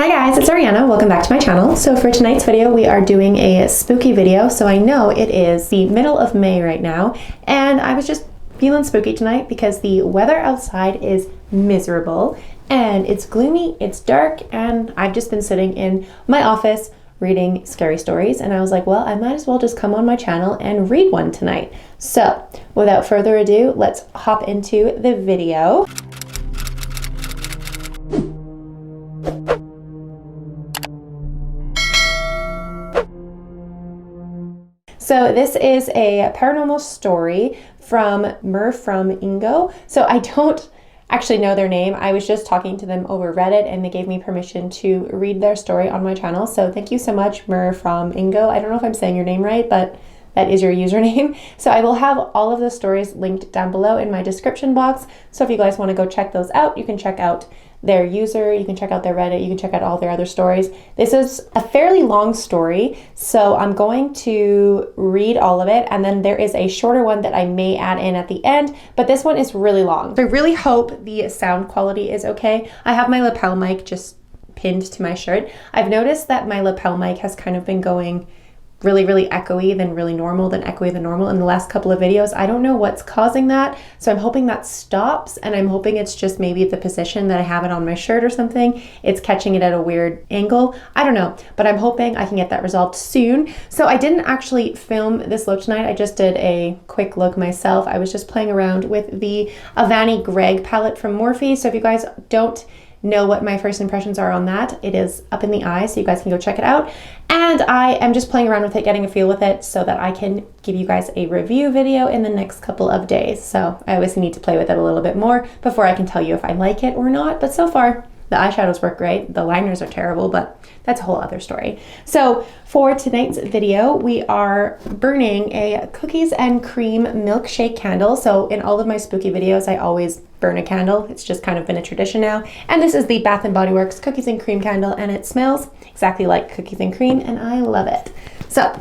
Hi guys, it's Ariana. Welcome back to my channel. So for tonight's video, we are doing a spooky video. So I know it is the middle of May right now, and I was just feeling spooky tonight because the weather outside is miserable and it's gloomy, it's dark, and I've just been sitting in my office reading scary stories, and I was like, well, I might as well just come on my channel and read one tonight. So without further ado, let's hop into the video. So this is a paranormal story from Mer from Ingo. So I don't actually know their name. I was just talking to them over Reddit and they gave me permission to read their story on my channel. So thank you so much, Mer from Ingo. I don't know if I'm saying your name right, but that is your username. So I will have all of the stories linked down below in my description box. So if you guys want to go check those out, you can check out their user, you can check out their Reddit, you can check out all their other stories. This is a fairly long story, so I'm going to read all of it, and then there is a shorter one that I may add in at the end, but this one is really long. So I really hope the sound quality is okay. I have my lapel mic just pinned to my shirt. I've noticed that my lapel mic has kind of been going really echoey, then really normal, then echoey, then normal in the last couple of videos. I don't know what's causing that, so I'm hoping that stops, and I'm hoping it's just maybe the position that I have it on my shirt or something. It's catching it at a weird angle. I don't know, but I'm hoping I can get that resolved soon. So I didn't actually film this look tonight. I just did a quick look myself. I was just playing around with the Avani Greg palette from Morphe. So if you guys don't know what my first impressions are on that, it is up in the eye, so you guys can go check it out. And I am just playing around with it, getting a feel with it so that I can give you guys a review video in the next couple of days. So I always need to play with it a little bit more before I can tell you if I like it or not. But so far, the eyeshadows work great. The liners are terrible, but that's a whole other story. So for tonight's video, we are burning a cookies and cream milkshake candle. So in all of my spooky videos, I always burn a candle. It's just kind of been a tradition now. And this is the Bath & Body Works cookies and cream candle, and it smells exactly like cookies and cream, and I love it. So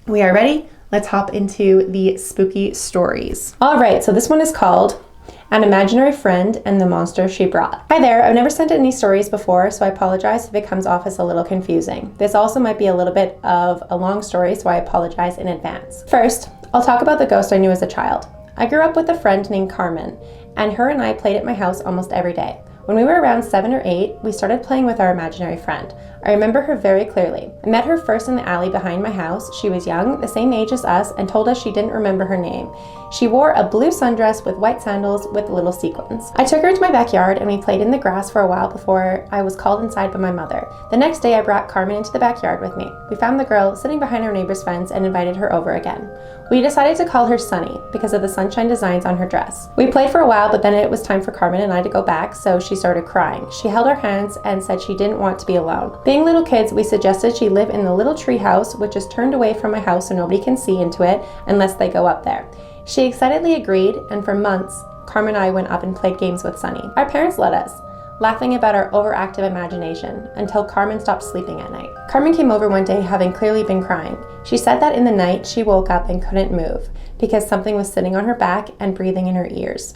we are ready. Let's hop into the spooky stories. All right, so this one is called An Imaginary Friend and the Monster She Brought. Hi there, I've never sent any stories before, so I apologize if it comes off as a little confusing. This also might be a little bit of a long story, so I apologize in advance. First, I'll talk about the ghost I knew as a child. I grew up with a friend named Carmen, and her and I played at my house almost every day. When we were around 7 or 8, we started playing with our imaginary friend. I remember her very clearly. I met her first in the alley behind my house. She was young, the same age as us, and told us she didn't remember her name. She wore a blue sundress with white sandals with little sequins. I took her into my backyard and we played in the grass for a while before I was called inside by my mother. The next day I brought Carmen into the backyard with me. We found the girl sitting behind our neighbor's fence and invited her over again. We decided to call her Sunny because of the sunshine designs on her dress. We played for a while, but then it was time for Carmen and I to go back, so she started crying. She held our hands and said she didn't want to be alone. Being little kids, we suggested she live in the little tree house, which is turned away from my house so nobody can see into it unless they go up there. She excitedly agreed, and for months, Carmen and I went up and played games with Sunny. Our parents let us, laughing about our overactive imagination, until Carmen stopped sleeping at night. Carmen came over one day having clearly been crying. She said that in the night she woke up and couldn't move because something was sitting on her back and breathing in her ears.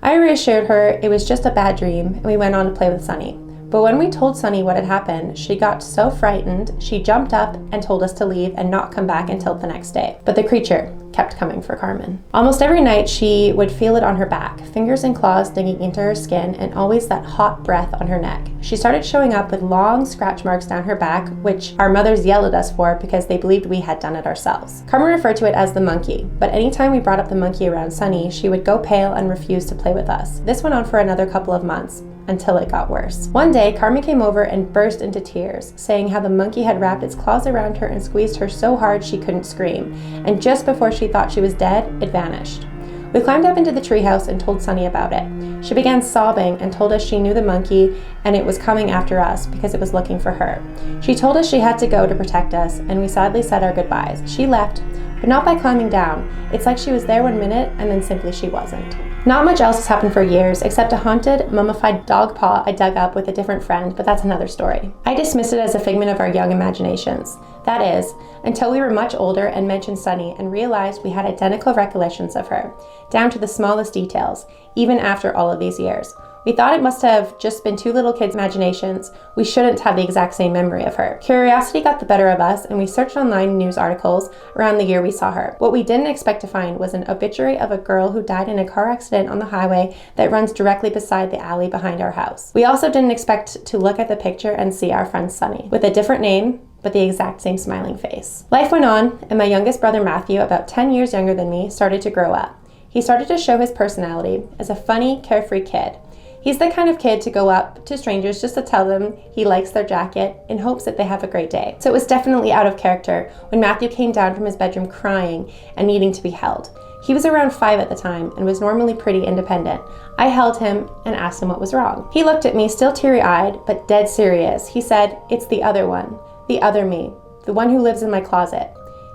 I reassured her it was just a bad dream, and we went on to play with Sunny. But when we told Sunny what had happened, she got so frightened, she jumped up and told us to leave and not come back until the next day. But the creature kept coming for Carmen. Almost every night she would feel it on her back, fingers and claws digging into her skin, and always that hot breath on her neck. She started showing up with long scratch marks down her back, which our mothers yelled at us for because they believed we had done it ourselves. Carmen referred to it as the monkey, but anytime we brought up the monkey around Sunny, she would go pale and refuse to play with us. This went on for another couple of months, until it got worse. One day, Carmen came over and burst into tears, saying how the monkey had wrapped its claws around her and squeezed her so hard she couldn't scream, and just before she thought she was dead, it vanished. We climbed up into the treehouse and told Sunny about it. She began sobbing and told us she knew the monkey and it was coming after us because it was looking for her. She told us she had to go to protect us, and we sadly said our goodbyes. She left, but not by climbing down. It's like she was there 1 minute and then simply she wasn't. Not much else has happened for years, except a haunted, mummified dog paw I dug up with a different friend, but that's another story. I dismissed it as a figment of our young imaginations. That is, until we were much older and mentioned Sunny and realized we had identical recollections of her, down to the smallest details, even after all of these years. We thought it must have just been two little kids' imaginations. We shouldn't have the exact same memory of her. Curiosity got the better of us, and we searched online news articles around the year we saw her. What we didn't expect to find was an obituary of a girl who died in a car accident on the highway that runs directly beside the alley behind our house. We also didn't expect to look at the picture and see our friend Sunny, with a different name, but the exact same smiling face. Life went on, and my youngest brother Matthew, about 10 years younger than me, started to grow up. He started to show his personality as a funny, carefree kid. He's the kind of kid to go up to strangers just to tell them he likes their jacket in hopes that they have a great day. So it was definitely out of character when Matthew came down from his bedroom crying and needing to be held. He was around 5 at the time and was normally pretty independent. I held him and asked him what was wrong. He looked at me, still teary-eyed, but dead serious. He said, "It's the other one, the other me, the one who lives in my closet."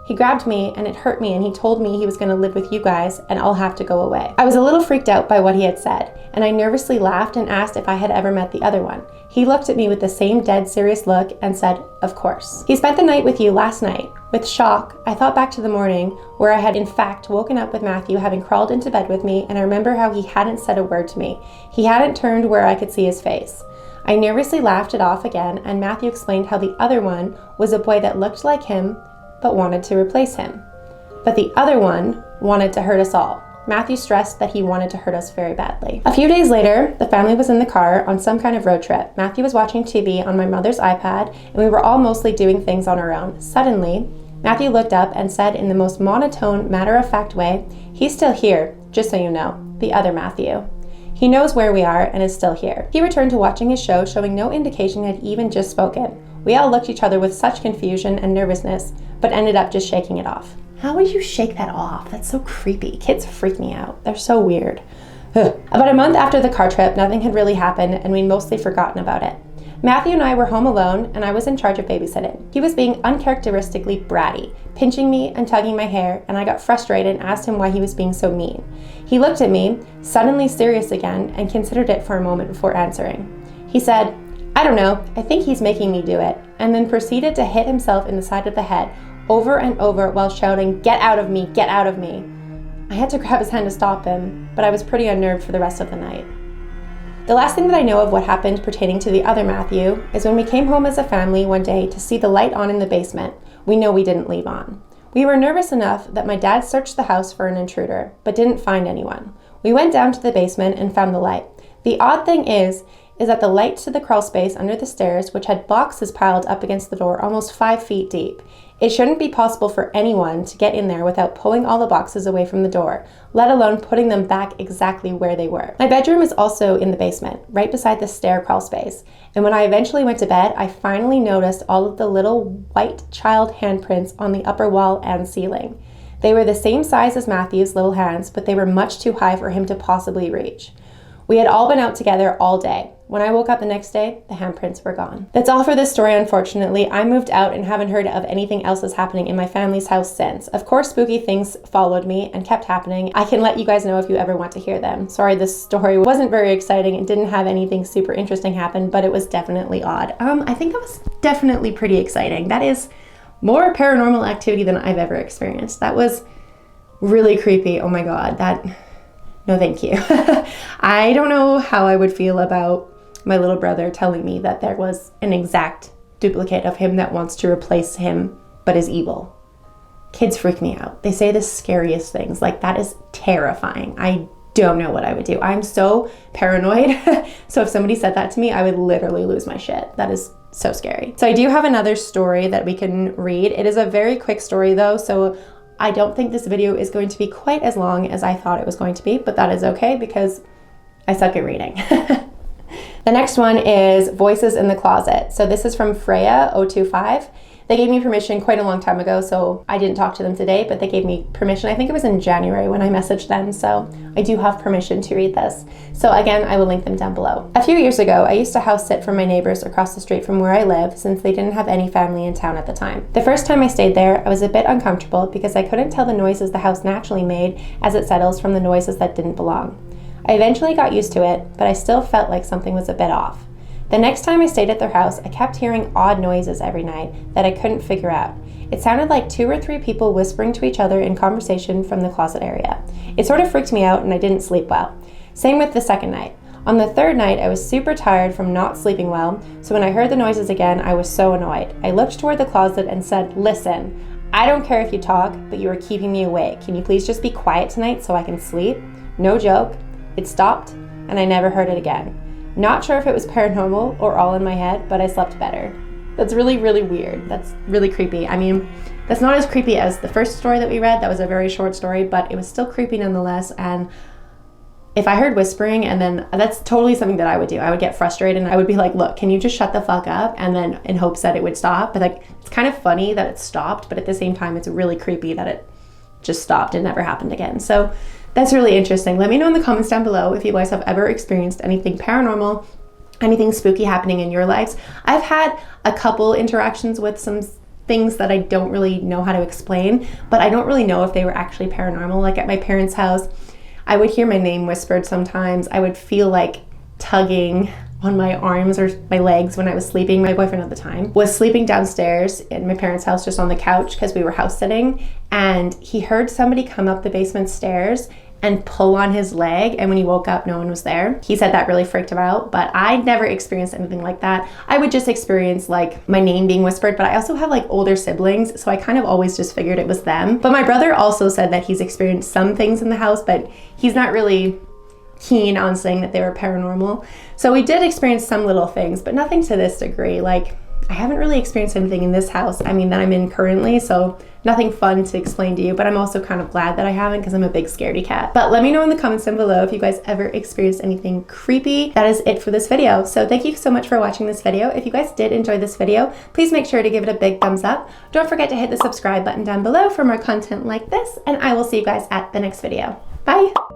He grabbed me and it hurt me, and he told me he was going to live with you guys and I'll have to go away. I was a little freaked out by what he had said, and I nervously laughed and asked if I had ever met the other one. He looked at me with the same dead serious look and said, "Of course." He spent the night with you last night. With shock, I thought back to the morning where I had in fact woken up with Matthew having crawled into bed with me, and I remember how he hadn't said a word to me. He hadn't turned where I could see his face. I nervously laughed it off again, and Matthew explained how the other one was a boy that looked like him but wanted to replace him. But the other one wanted to hurt us all. Matthew stressed that he wanted to hurt us very badly. A few days later, the family was in the car on some kind of road trip. Matthew was watching TV on my mother's iPad, and we were all mostly doing things on our own. Suddenly, Matthew looked up and said in the most monotone, matter-of-fact way, "He's still here, just so you know, the other Matthew. He knows where we are and is still here." He returned to watching his show, showing no indication he had even just spoken. We all looked at each other with such confusion and nervousness, but ended up just shaking it off. How would you shake that off? That's so creepy. Kids freak me out. They're so weird. About a month after the car trip, nothing had really happened, and we'd mostly forgotten about it. Matthew and I were home alone, and I was in charge of babysitting. He was being uncharacteristically bratty, pinching me and tugging my hair, and I got frustrated and asked him why he was being so mean. He looked at me, suddenly serious again, and considered it for a moment before answering. He said, "I don't know, I think he's making me do it," and then proceeded to hit himself in the side of the head over and over while shouting, "Get out of me, get out of me." I had to grab his hand to stop him, but I was pretty unnerved for the rest of the night. The last thing that I know of what happened pertaining to the other Matthew is when we came home as a family one day to see the light on in the basement. We know we didn't leave on. We were nervous enough that my dad searched the house for an intruder, but didn't find anyone. We went down to the basement and found the light. The odd thing is that the light to the crawl space under the stairs, which had boxes piled up against the door almost 5 feet deep. It shouldn't be possible for anyone to get in there without pulling all the boxes away from the door, let alone putting them back exactly where they were. My bedroom is also in the basement, right beside the stair crawl space, and when I eventually went to bed, I finally noticed all of the little white child handprints on the upper wall and ceiling. They were the same size as Matthew's little hands, but they were much too high for him to possibly reach. We had all been out together all day. When I woke up the next day, the handprints were gone. That's all for this story, unfortunately. I moved out and haven't heard of anything else that's happening in my family's house since. Of course, spooky things followed me and kept happening. I can let you guys know if you ever want to hear them. Sorry, this story wasn't very exciting and didn't have anything super interesting happen, but it was definitely odd. I think that was definitely pretty exciting. That is more paranormal activity than I've ever experienced. That was really creepy. Oh my God, no, thank you. I don't know how I would feel about my little brother telling me that there was an exact duplicate of him that wants to replace him, but is evil. Kids freak me out. They say the scariest things. Like, that is terrifying. I don't know what I would do. I'm so paranoid. So if somebody said that to me, I would literally lose my shit. That is so scary. So I do have another story that we can read. It is a very quick story though, so I don't think this video is going to be quite as long as I thought it was going to be, but that is okay because I suck at reading. The next one is Voices in the Closet. So this is from Freya025. They gave me permission quite a long time ago, so I didn't talk to them today, but they gave me permission. I think it was in January when I messaged them, so I do have permission to read this. So again, I will link them down below. A few years ago, I used to house sit for my neighbors across the street from where I live since they didn't have any family in town at the time. The first time I stayed there, I was a bit uncomfortable because I couldn't tell the noises the house naturally made as it settles from the noises that didn't belong. I eventually got used to it, but I still felt like something was a bit off. The next time I stayed at their house, I kept hearing odd noises every night that I couldn't figure out. It sounded like 2 or 3 people whispering to each other in conversation from the closet area. It sort of freaked me out and I didn't sleep well. Same with the second night. On the third night, I was super tired from not sleeping well, so when I heard the noises again, I was so annoyed. I looked toward the closet and said, "Listen, I don't care if you talk, but you are keeping me awake. Can you please just be quiet tonight so I can sleep?" No joke, it stopped, and I never heard it again. Not sure if it was paranormal or all in my head, but I slept better. That's really, really weird. That's really creepy. I mean, that's not as creepy as the first story that we read. That was a very short story, but it was still creepy nonetheless. And if I heard whispering, and then that's totally something that I would do. I would get frustrated and I would be like, look, can you just shut the fuck up? And then in hopes that it would stop. But like, it's kind of funny that it stopped, but at the same time, it's really creepy that it just stopped and never happened again. So that's really interesting. Let me know in the comments down below if you guys have ever experienced anything paranormal, anything spooky happening in your lives. I've had a couple interactions with some things that I don't really know how to explain, but I don't really know if they were actually paranormal. Like at my parents' house, I would hear my name whispered sometimes. I would feel like tugging on my arms or my legs when I was sleeping. My boyfriend at the time was sleeping downstairs in my parents' house just on the couch because we were house sitting, and he heard somebody come up the basement stairs and pull on his leg, and when he woke up, no one was there. He said that really freaked him out, but I never experienced anything like that. I would just experience like my name being whispered, but I also have like older siblings, so I kind of always just figured it was them. But my brother also said that he's experienced some things in the house, but he's not really keen on saying that they were paranormal. So we did experience some little things, but nothing to this degree. Like, I haven't really experienced anything in this house, I mean, that I'm in currently, so nothing fun to explain to you, but I'm also kind of glad that I haven't because I'm a big scaredy cat. But let me know in the comments down below if you guys ever experienced anything creepy. That is it for this video. So thank you so much for watching this video. If you guys did enjoy this video, please make sure to give it a big thumbs up. Don't forget to hit the subscribe button down below for more content like this, and I will see you guys at the next video. Bye!